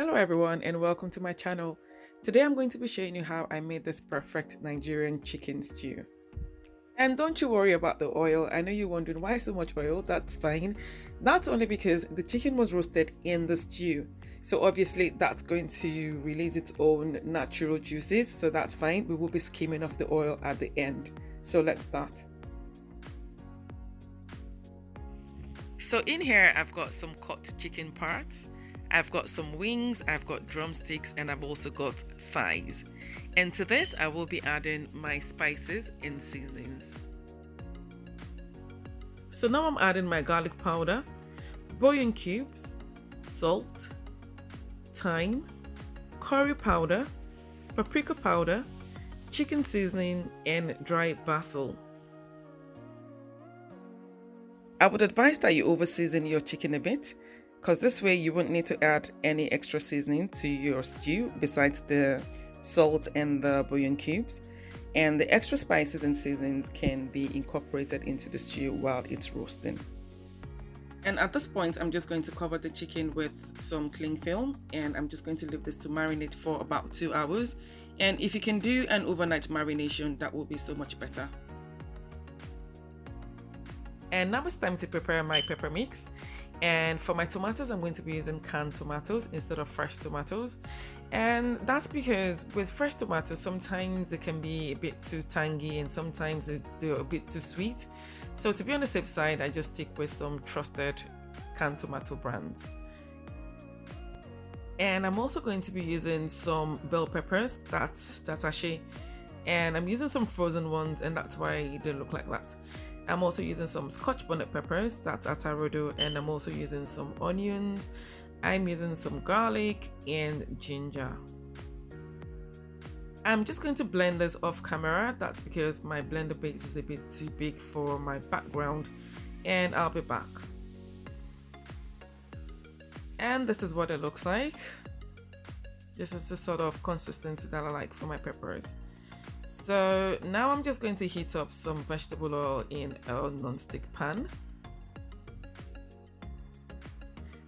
Hello everyone and welcome to my channel. Today I'm going to be showing you how I made this perfect Nigerian chicken stew. And don't you worry about the oil. I know you're wondering why so much oil. That's fine. That's only because the chicken was roasted in the stew. So obviously that's going to release its own natural juices. So that's fine. We will be skimming off the oil at the end. So let's start. So in here I've got some cut chicken parts. I've got some wings, I've got drumsticks, and I've also got thighs. And to this, I will be adding my spices and seasonings. So now I'm adding my garlic powder, bouillon cubes, salt, thyme, curry powder, paprika powder, chicken seasoning, and dry basil. I would advise that you over season your chicken a bit, because this way you won't need to add any extra seasoning to your stew besides the salt and the bouillon cubes, and the extra spices and seasonings can be incorporated into the stew while it's roasting. And at this point I'm just going to cover the chicken with some cling film, and I'm just going to leave this to marinate for about 2 hours. And if you can do an overnight marination, that will be so much better. And now it's time to prepare my pepper mix. And for my tomatoes, I'm going to be using canned tomatoes instead of fresh tomatoes. And that's because with fresh tomatoes, sometimes they can be a bit too tangy and sometimes they're a bit too sweet. So to be on the safe side, I just stick with some trusted canned tomato brands. And I'm also going to be using some bell peppers, that's Tatashe. And I'm using some frozen ones, and that's why they look like that. I'm also using some Scotch Bonnet peppers, that's atarodo, and I'm also using some onions. I'm using some garlic and ginger. I'm just going to blend this off camera. That's because my blender base is a bit too big for my background, and I'll be back. And this is what it looks like. This is the sort of consistency that I like for my peppers. So now I'm just going to heat up some vegetable oil in a non-stick pan.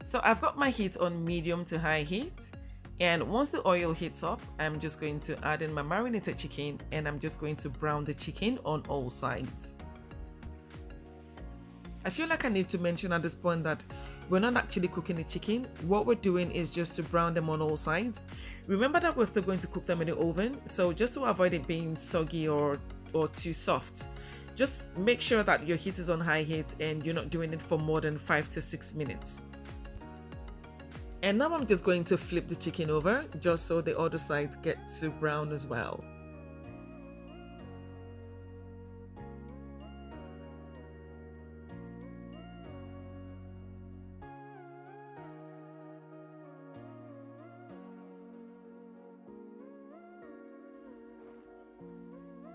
So I've got my heat on medium to high heat, and once the oil heats up, I'm just going to add in my marinated chicken, and I'm just going to brown the chicken on all sides. I feel like I need to mention at this point that we're not actually cooking the chicken. What we're doing is just to brown them on all sides. Remember that we're still going to cook them in the oven, so just to avoid it being soggy or too soft, just make sure that your heat is on high heat and you're not doing it for more than 5 to 6 minutes. And now I'm just going to flip the chicken over just so the other side gets to brown as well.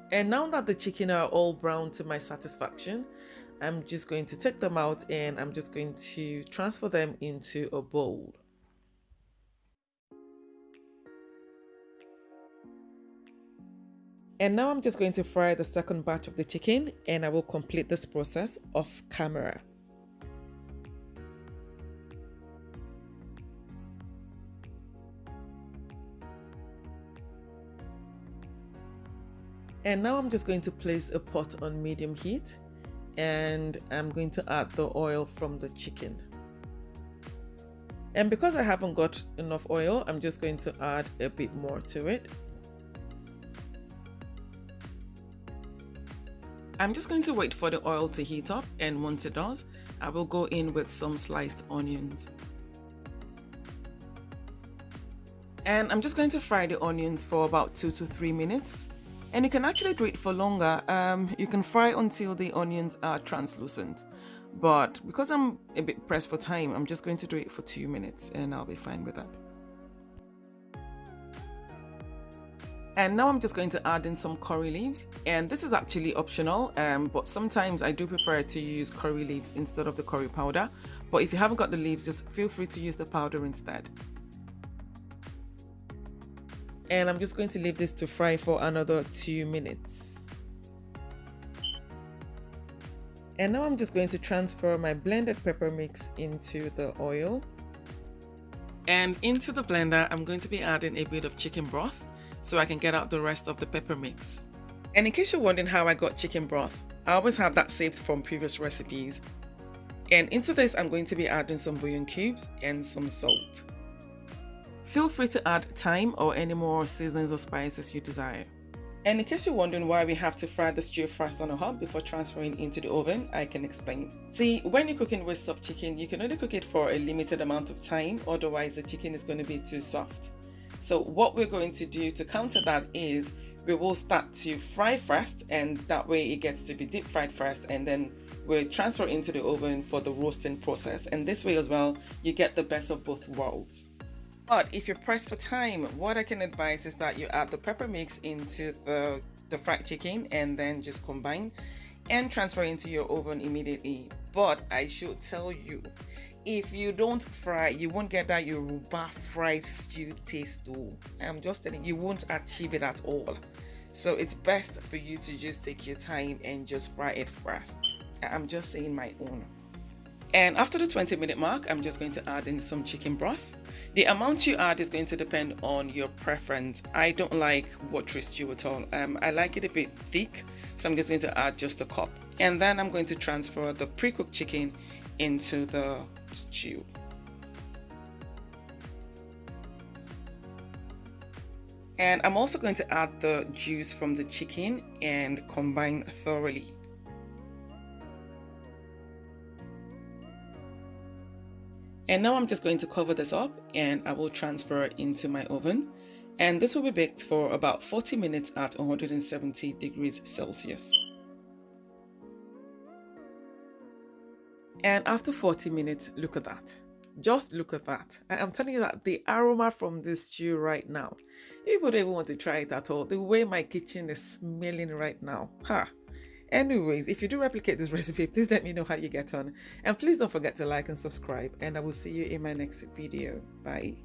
And now that the chicken are all brown to my satisfaction, I'm just going to take them out and I'm just going to transfer them into a bowl. And now I'm just going to fry the second batch of the chicken, and I will complete this process off camera. And now I'm just going to place a pot on medium heat, and I'm going to add the oil from the chicken. And because I haven't got enough oil, I'm just going to add a bit more to it. I'm just going to wait for the oil to heat up, and once it does, I will go in with some sliced onions. And I'm just going to fry the onions for about 2 to 3 minutes. And you can actually do it for longer. You can fry until the onions are translucent. But because I'm a bit pressed for time, I'm just going to do it for 2 minutes and I'll be fine with that. And now I'm just going to add in some curry leaves. And this is actually optional, but sometimes I do prefer to use curry leaves instead of the curry powder. But if you haven't got the leaves, just feel free to use the powder instead. And I'm just going to leave this to fry for another 2 minutes. And now I'm just going to transfer my blended pepper mix into the oil. And into the blender, I'm going to be adding a bit of chicken broth so I can get out the rest of the pepper mix. And in case you're wondering how I got chicken broth, I always have that saved from previous recipes. And into this, I'm going to be adding some bouillon cubes and some salt. Feel free to add thyme or any more seasonings or spices you desire. And in case you're wondering why we have to fry the stew first on a hob before transferring into the oven, I can explain. See, when you're cooking with soft chicken, you can only cook it for a limited amount of time, otherwise the chicken is going to be too soft. So what we're going to do to counter that is we will start to fry first, and that way it gets to be deep fried first, and then we'll transfer into the oven for the roasting process. And this way as well, you get the best of both worlds. But if you're pressed for time, what I can advise is that you add the pepper mix into the fried chicken and then just combine and transfer into your oven immediately. But I should tell you, if you don't fry, you won't get that Yoruba fried stew taste though. I'm just telling you, you won't achieve it at all. So it's best for you to just take your time and just fry it first. I'm just saying my own. And after the 20-minute mark, I'm just going to add in some chicken broth. The amount you add is going to depend on your preference. I don't like watery stew at all. I like it a bit thick, so I'm just going to add just a cup. And then I'm going to transfer the pre-cooked chicken into the stew. And I'm also going to add the juice from the chicken and combine thoroughly. And now I'm just going to cover this up and I will transfer it into my oven. And this will be baked for about 40 minutes at 170 degrees Celsius. And after 40 minutes, look at that. Just look at that. I'm telling you that the aroma from this stew right now, you would even want to try it at all. The way my kitchen is smelling right now. Ha! Anyways, if you do replicate this recipe, please let me know how you get on. And please don't forget to like and subscribe. And I will see you in my next video. Bye.